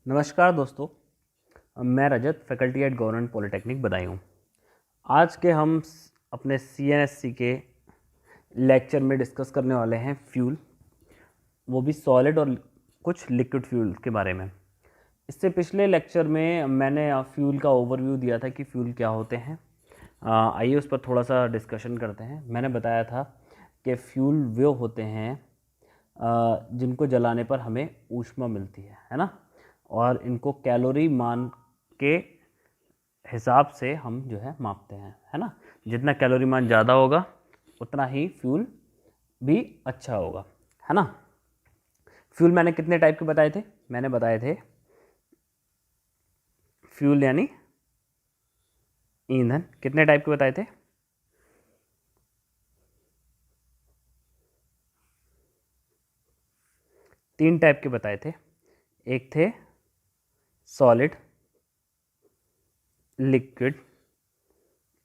नमस्कार दोस्तों, मैं Rajat faculty at government polytechnic Budaun. आज के हम अपने CNSC के लेक्चर में डिस्कस करने वाले हैं फ्यूल, वो भी सॉलिड और कुछ लिक्विड फ्यूल के बारे में। इससे पिछले लेक्चर में मैंने फ्यूल का ओवरव्यू दिया था कि फ्यूल क्या होते हैं। आइए उस पर थोड़ा सा डिस्कशन करते हैं। मैंने बताया था कि फ्यूल वो होते हैं जिनको जलाने पर हमें ऊष्मा मिलती है ना, और इनको कैलोरी मान के हिसाब से हम जो है मापते हैं, है ना। जितना कैलोरी मान ज़्यादा होगा उतना ही फ्यूल भी अच्छा होगा, है ना। फ्यूल मैंने कितने टाइप के बताए थे? मैंने बताए थे फ्यूल यानी ईंधन कितने टाइप के बताए थे? तीन टाइप के बताए थे। एक थे सॉलिड, लिक्विड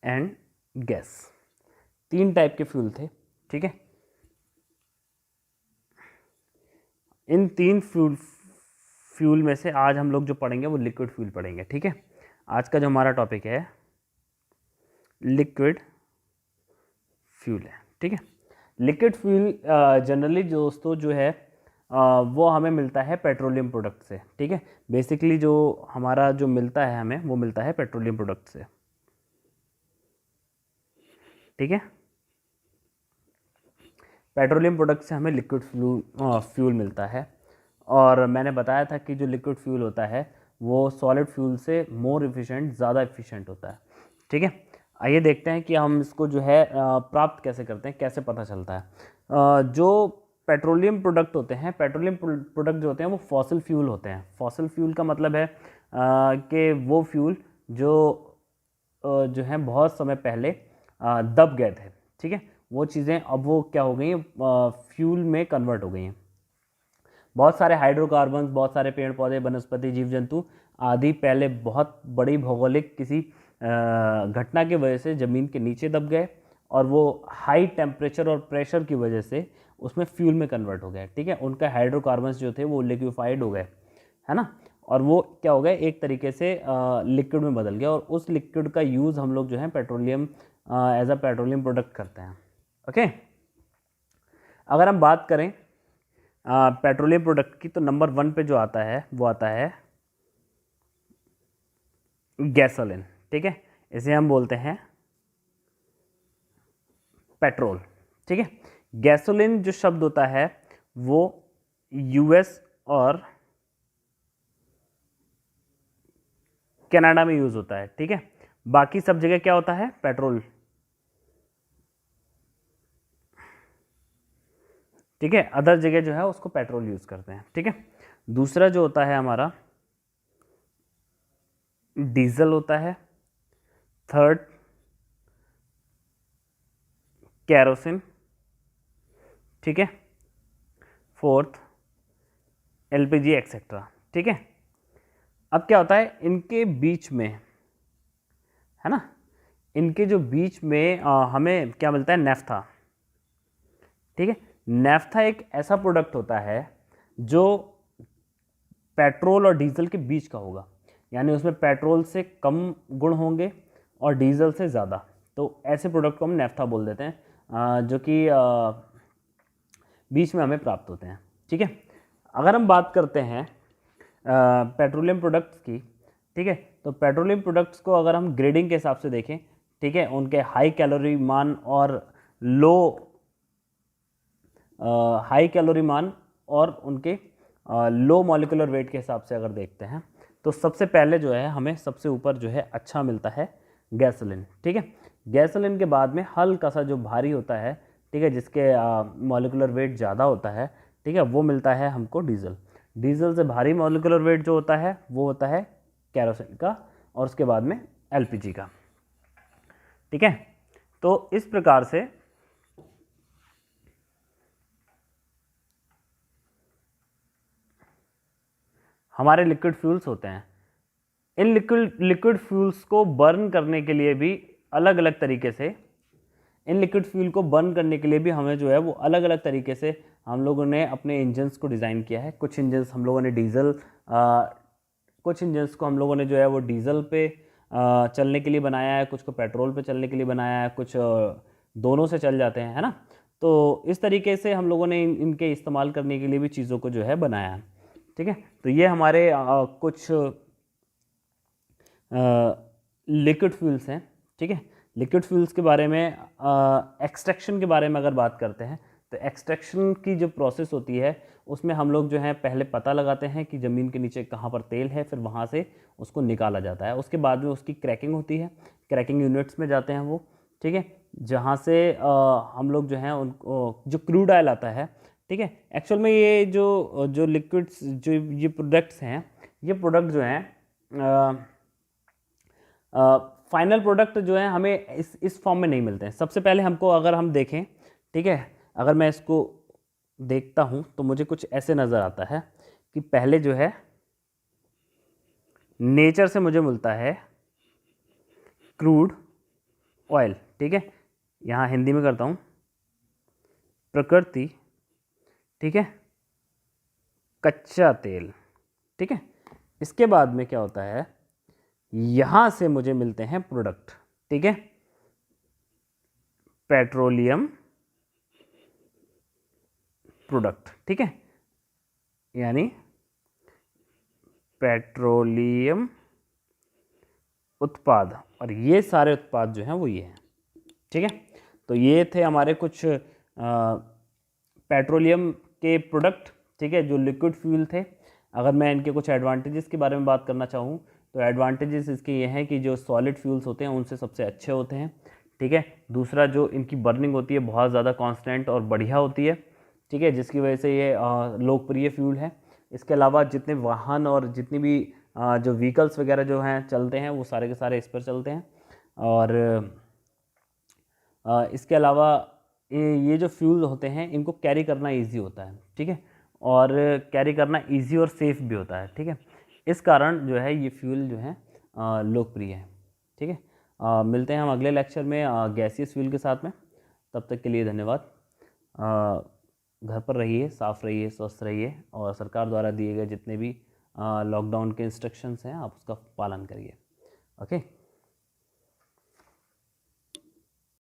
एंड गैस। तीन टाइप के फ्यूल थे, ठीक है। इन तीन फ्यूल में से आज हम लोग जो पढ़ेंगे वो लिक्विड फ्यूल पढ़ेंगे, ठीक है। आज का जो हमारा टॉपिक है लिक्विड फ्यूल है, ठीक है। लिक्विड फ्यूल जनरली दोस्तों जो है वो हमें मिलता है पेट्रोलियम प्रोडक्ट से, ठीक है। बेसिकली जो हमारा जो मिलता है हमें वो मिलता है पेट्रोलियम प्रोडक्ट से, ठीक है। पेट्रोलियम प्रोडक्ट से हमें लिक्विड फ्यूल मिलता है। और मैंने बताया था कि जो लिक्विड फ्यूल होता है वो सॉलिड फ्यूल से मोर इफ़िशेंट, ज़्यादा इफ़िशेंट होता है, ठीक है। आइए देखते हैं कि हम इसको जो है प्राप्त कैसे करते हैं, कैसे पता चलता है। जो पेट्रोलियम प्रोडक्ट होते हैं, पेट्रोलियम प्रोडक्ट जो होते हैं वो फॉसिल फ्यूल होते हैं। फॉसिल फ्यूल का मतलब है कि वो फ्यूल जो है बहुत समय पहले दब गए थे, ठीक है। वो चीज़ें अब वो क्या हो गई हैं, फ्यूल में कन्वर्ट हो गई हैं। बहुत सारे हाइड्रोकार्बन्स, बहुत सारे पेड़ पौधे, वनस्पति, जीव जंतु आदि पहले बहुत बड़ी भौगोलिक किसी घटना की वजह से ज़मीन के नीचे दब गए और वो हाई टेम्परेचर और प्रेशर की वजह से उसमें फ्यूल में कन्वर्ट हो गए, ठीक है। उनका हाइड्रोकार्बन्स जो थे वो लिक्विफाइड हो गए, है ना, और वो क्या हो गए, एक तरीके से लिक्विड में बदल गया। और उस लिक्विड का यूज़ हम लोग जो है petroleum as a petroleum product करते हैं, ओके। अगर हम बात करें पेट्रोलियम प्रोडक्ट की तो नंबर 1 पे जो आता है वो आता है गैसोलीन, ठीक है। इसे हम बोलते हैं पेट्रोल, ठीक है। गैसोलीन जो शब्द होता है वो US और कनाडा में यूज होता है, ठीक है। बाकी सब जगह क्या होता है? पेट्रोल, ठीक है। अदर जगह जो है उसको पेट्रोल यूज करते हैं, ठीक है। दूसरा जो होता है हमारा डीजल होता है। थर्ड कैरोसिन, ठीक है। फोर्थ LPG एक्सेट्रा, ठीक है। अब क्या होता है इनके बीच में, है ना, इनके जो बीच में हमें क्या मिलता है? नेफ्था, ठीक है। नेफ्था एक ऐसा प्रोडक्ट होता है जो पेट्रोल और डीजल के बीच का होगा, यानी उसमें पेट्रोल से कम गुण होंगे और डीजल से ज़्यादा। तो ऐसे प्रोडक्ट को हम नेफ्था बोल देते हैं, जो कि बीच में हमें प्राप्त होते हैं, ठीक है। अगर हम बात करते हैं पेट्रोलियम प्रोडक्ट्स की, ठीक है, तो पेट्रोलियम प्रोडक्ट्स को अगर हम ग्रेडिंग के हिसाब से देखें, ठीक है, उनके हाई कैलोरी मान और हाई कैलोरी मान और उनके लो मॉलिक्यूलर वेट के हिसाब से अगर देखते हैं तो सबसे पहले जो है हमें सबसे ऊपर जो है अच्छा मिलता है गैसोलीन, ठीक है। गैसोलीन के बाद में हल्का सा जो भारी होता है, ठीक है, जिसके मॉलिक्यूलर वेट ज़्यादा होता है, ठीक है, वो मिलता है हमको डीजल। डीजल से भारी मॉलिक्यूलर वेट जो होता है वो होता है कैरोसिन का, और उसके बाद में LPG का, ठीक है। तो इस प्रकार से हमारे लिक्विड फ्यूल्स होते हैं। इन लिक्विड फ्यूल्स को बर्न करने के लिए भी अलग अलग तरीके से, इन लिक्विड फ्यूल को बर्न करने के लिए भी हमें जो है वो अलग अलग तरीके से हम लोगों ने अपने इंजन्स को डिज़ाइन किया है। कुछ इंजन्स हम लोगों ने डीजल कुछ इंजन्स को हम लोगों ने जो है वो डीजल पे चलने के लिए बनाया है, कुछ को पेट्रोल पे चलने के लिए बनाया है, कुछ दोनों से चल जाते हैं, है ना। तो इस तरीके से हम लोगों ने इनके इस्तेमाल करने के लिए भी चीज़ों को जो है बनाया है, ठीक है। तो ये हमारे कुछ लिक्विड फ्यूल्स हैं, ठीक है। लिक्विड फ्यूल्स के बारे में, एक्सट्रैक्शन के बारे में अगर बात करते हैं तो एक्सट्रैक्शन की जो प्रोसेस होती है उसमें हम लोग जो है पहले पता लगाते हैं कि ज़मीन के नीचे कहाँ पर तेल है, फिर वहाँ से उसको निकाला जाता है। उसके बाद में उसकी क्रैकिंग होती है, क्रैकिंग यूनिट्स में जाते हैं वो, ठीक है, जहाँ से हम लोग जो हैं उनको जो क्रूड ऑयल आता है, ठीक है। एक्चुअल में ये जो जो लिक्विड्स जो ये प्रोडक्ट्स हैं, ये प्रोडक्ट जो हैं फाइनल प्रोडक्ट जो है हमें इस फॉर्म में नहीं मिलते हैं। सबसे पहले हमको अगर हम देखें, ठीक है, अगर मैं इसको देखता हूँ तो मुझे कुछ ऐसे नज़र आता है कि पहले जो है नेचर से मुझे मिलता है क्रूड ऑयल, ठीक है, यहाँ हिंदी में करता हूँ, प्रकृति, ठीक है, कच्चा तेल, ठीक है। इसके बाद में क्या होता है, यहाँ से मुझे मिलते हैं प्रोडक्ट, ठीक है, पेट्रोलियम प्रोडक्ट, ठीक है, यानी पेट्रोलियम उत्पाद, और ये सारे उत्पाद जो हैं वो ये हैं, ठीक है। तो ये थे हमारे कुछ पेट्रोलियम के प्रोडक्ट, ठीक है, जो लिक्विड फ्यूल थे। अगर मैं इनके कुछ एडवांटेजेस के बारे में बात करना चाहूँ तो एडवांटेजेस इसके ये हैं कि जो सॉलिड फ्यूल्स होते हैं उनसे सबसे अच्छे होते हैं, ठीक है। दूसरा, जो इनकी बर्निंग होती है बहुत ज़्यादा कांस्टेंट और बढ़िया होती है, ठीक है, जिसकी वजह से ये लोकप्रिय फ्यूल है। इसके अलावा जितने वाहन और जितनी भी जो व्हीकल्स वगैरह जो हैं चलते हैं वो सारे के सारे इस पर चलते हैं। और इसके अलावा ये जो फ्यूल होते हैं इनको कैरी करना इजी होता है, ठीक है, और कैरी करना इजी और सेफ़ भी होता है, ठीक है। इस कारण जो है ये फ्यूल जो है लोकप्रिय है, ठीक है। मिलते हैं हम अगले लेक्चर में गैसियस फ्यूल के साथ में। तब तक के लिए धन्यवाद। घर पर रहिए, साफ़ रहिए, स्वस्थ रहिए, और सरकार द्वारा दिए गए जितने भी लॉकडाउन के इंस्ट्रक्शंस हैं आप उसका पालन करिए। ओके।